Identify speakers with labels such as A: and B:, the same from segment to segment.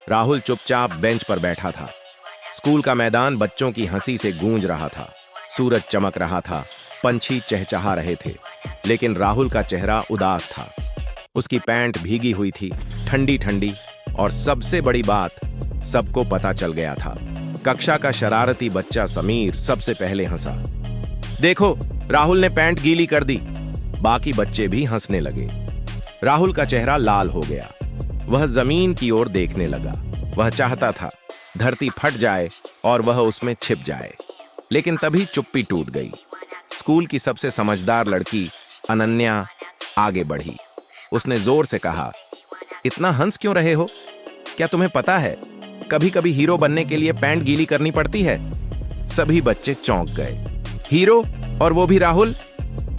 A: राहुल चुपचाप बेंच पर बैठा था। स्कूल का मैदान बच्चों की हंसी से गूंज रहा था। सूरज चमक रहा था, पंछी चहचहा रहे थे, लेकिन राहुल का चेहरा उदास था। उसकी पैंट भीगी हुई थी, ठंडी ठंडी, और सबसे बड़ी बात, सबको पता चल गया था। कक्षा का शरारती बच्चा समीर सबसे पहले हंसा। देखो, राहुल ने पैंट गीली कर दी। बाकी बच्चे भी हंसने लगे। राहुल का चेहरा लाल हो गया। वह जमीन की ओर देखने लगा। वह चाहता था धरती फट जाए और वह उसमें छिप जाए, लेकिन तभी चुप्पी टूट गई। स्कूल की सबसे समझदार लड़की अनन्या आगे बढ़ी। उसने जोर से कहा, इतना हंस क्यों रहे हो? क्या तुम्हें पता है, कभी कभी हीरो बनने के लिए पैंट गीली करनी पड़ती है? सभी बच्चे चौंक गए। हीरो, और वो भी राहुल?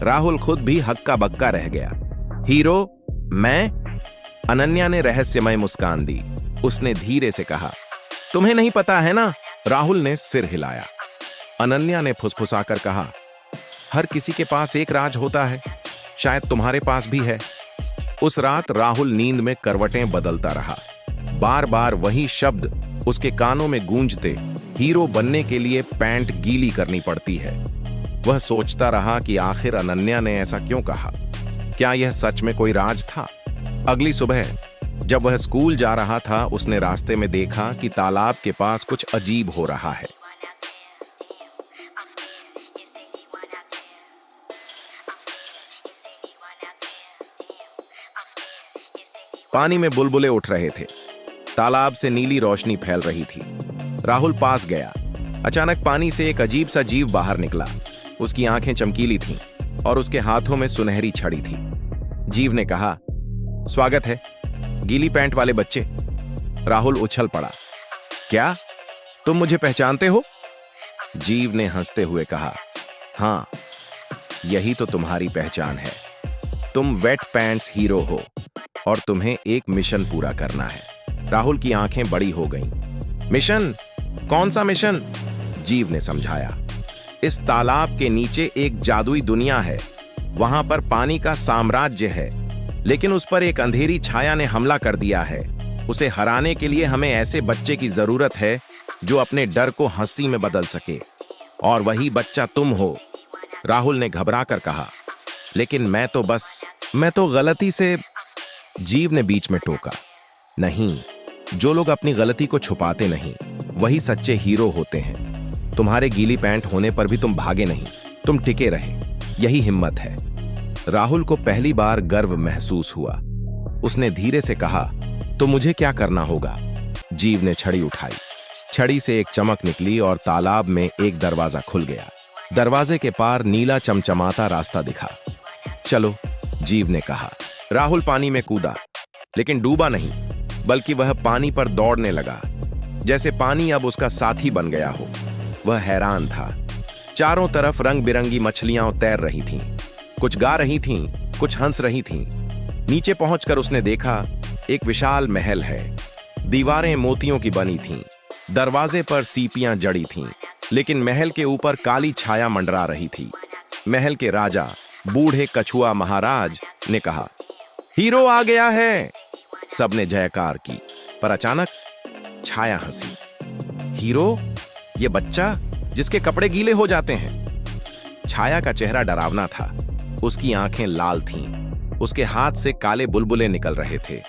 A: राहुल खुद भी हक्का बक्का रह गया। हीरो? मैं? अनन्या ने रहस्यमय मुस्कान दी। उसने धीरे से कहा, तुम्हें नहीं पता है ना? राहुल ने सिर हिलाया। अनन्या ने फुसफुसाकर कहा, हर किसी के पास एक राज होता है, शायद तुम्हारे पास भी है। उस रात राहुल नींद में करवटें बदलता रहा। बार बार वही शब्द उसके कानों में गूंजते, हीरो बनने के लिए पैंट गीली करनी पड़ती है। वह सोचता रहा कि आखिर अनन्या ने ऐसा क्यों कहा। क्या यह सच में कोई राज था? अगली सुबह जब वह स्कूल जा रहा था, उसने रास्ते में देखा कि तालाब के पास कुछ अजीब हो रहा है। पानी में बुलबुले उठ रहे थे। तालाब से नीली रोशनी फैल रही थी। राहुल पास गया। अचानक पानी से एक अजीब सा जीव बाहर निकला। उसकी आंखें चमकीली थीं और उसके हाथों में सुनहरी छड़ी थी। जीव ने कहा, स्वागत है, गीली पैंट वाले बच्चे। राहुल उछल पड़ा। क्या तुम मुझे पहचानते हो? जीव ने हंसते हुए कहा, हां, यही तो तुम्हारी पहचान है। तुम वेट पैंट्स हीरो हो और तुम्हें एक मिशन पूरा करना है। राहुल की आंखें बड़ी हो गईं। मिशन? कौन सा मिशन? जीव ने समझाया। इस तालाब के नीचे एक जादुई दुनिया है। वहां पर पानी का साम्राज्य है, लेकिन उस पर एक अंधेरी छाया ने हमला कर दिया है। उसे हराने के लिए हमें ऐसे बच्चे की जरूरत है जो अपने डर को हंसी में बदल सके, और वही बच्चा तुम हो। राहुल ने घबराकर कहा, लेकिन मैं तो गलती से। जीव ने बीच में टोका, नहीं, जो लोग अपनी गलती को छुपाते नहीं, वही सच्चे हीरो होते हैं। तुम्हारे गीली पैंट होने पर भी तुम भागे नहीं, तुम टिके रहे। यही हिम्मत है। राहुल को पहली बार गर्व महसूस हुआ। उसने धीरे से कहा, तो मुझे क्या करना होगा? जीव ने छड़ी उठाई। छड़ी से एक चमक निकली और तालाब में एक दरवाजा खुल गया। दरवाजे के पार नीला चमचमाता रास्ता दिखा। चलो, जीव ने कहा। राहुल पानी में कूदा, लेकिन डूबा नहीं, बल्कि वह पानी पर दौड़ने लगा, जैसे पानी अब उसका साथी बन गया हो। वह हैरान था। चारों तरफ रंग बिरंगी मछलियां तैर रही थीं। कुछ गा रही थीं, कुछ हंस रही थीं। नीचे पहुंचकर उसने देखा, एक विशाल महल है। दीवारें मोतियों की बनी थीं। दरवाजे पर सीपियां जड़ी थीं, लेकिन महल के ऊपर काली छाया मंडरा रही थी। महल के राजा, बूढ़े कछुआ महाराज ने कहा, हीरो आ गया है। सबने जयकार की, पर अचानक छाया हंसी। हीरो? ये बच्चा जिसके कपड़े गीले हो जाते हैं। छाया का चेहरा डरावना था। उसकी आंखें लाल थीं। उसके हाथ से काले बुलबुले निकल रहे थे।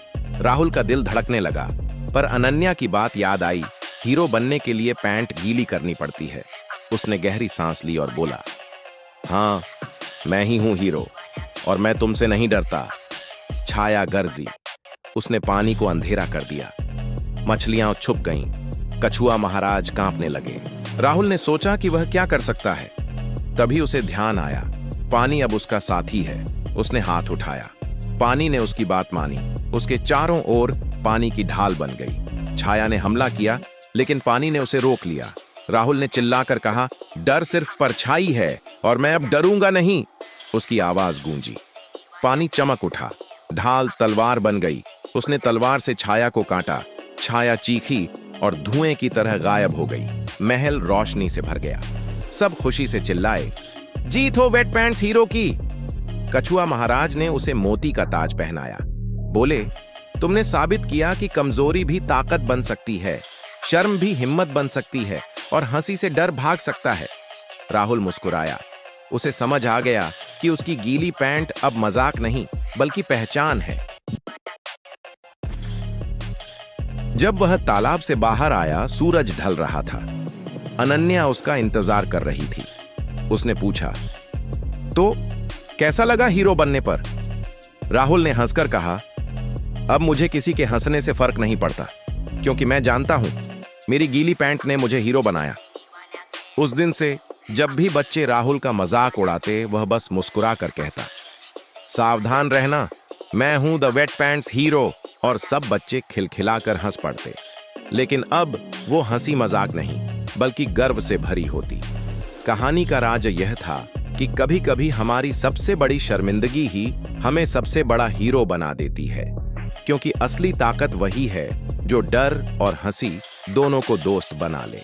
A: राहुल का दिल धड़कने लगा, पर अनन्या की बात याद आई। हीरो बनने के लिए पैंट गीली करनी पड़ती है। उसने गहरी सांस ली और बोला, हाँ, मैं ही हूं हीरो, और मैं तुमसे नहीं डरता। छाया गरजी। उसने पानी को अंधेरा कर दिया। मछलियां छुप गईं। कछुआ महाराज कांपने लगे। राहुल ने सोचा कि वह क्या कर सकता है। तभी उसे ध्यान आया, पानी अब उसका साथी है। उसने हाथ उठाया। पानी ने उसकी बात मानी। उसके चारों ओर पानी की ढाल बन गई। छाया ने हमला किया, लेकिन पानी ने उसे रोक लिया। राहुल ने चिल्लाकर कहा, डर सिर्फ परछाई है और मैं अब डरूंगा नहीं। उसकी आवाज गूंजी। पानी चमक उठा। ढाल तलवार बन गई। उसने तलवार से छाया को काटा। छाया चीखी और धुएं की तरह गायब हो गई। महल रोशनी से भर गया। सब खुशी से चिल्लाए, जीत हो वेट पैंट्स हीरो की। कछुआ महाराज ने उसे मोती का ताज पहनाया। बोले, तुमने साबित किया कि कमजोरी भी ताकत बन सकती है, शर्म भी हिम्मत बन सकती है और हंसी से डर भाग सकता है। राहुल मुस्कुराया। उसे समझ आ गया कि उसकी गीली पैंट अब मजाक नहीं बल्कि पहचान है। जब वह तालाब से बाहर आया, सूरज ढल रहा था। अनन्या उसका इंतजार कर रही थी। उसने पूछा, तो कैसा लगा हीरो बनने पर? राहुल ने हंसकर कहा, अब मुझे किसी के हंसने से फर्क नहीं पड़ता, क्योंकि मैं जानता हूं मेरी गीली पैंट ने मुझे हीरो बनाया। उस दिन से जब भी बच्चे राहुल का मजाक उड़ाते, वह बस मुस्कुरा कर कहता, सावधान रहना, मैं हूं द वेट पैंट्स हीरो। और सब बच्चे खिलखिलाकर हंस पड़ते। लेकिन अब वो हंसी मजाक नहीं बल्कि गर्व से भरी होती। कहानी का राज यह था कि कभी कभी हमारी सबसे बड़ी शर्मिंदगी ही हमें सबसे बड़ा हीरो बना देती है, क्योंकि असली ताकत वही है जो डर और हंसी दोनों को दोस्त बना ले।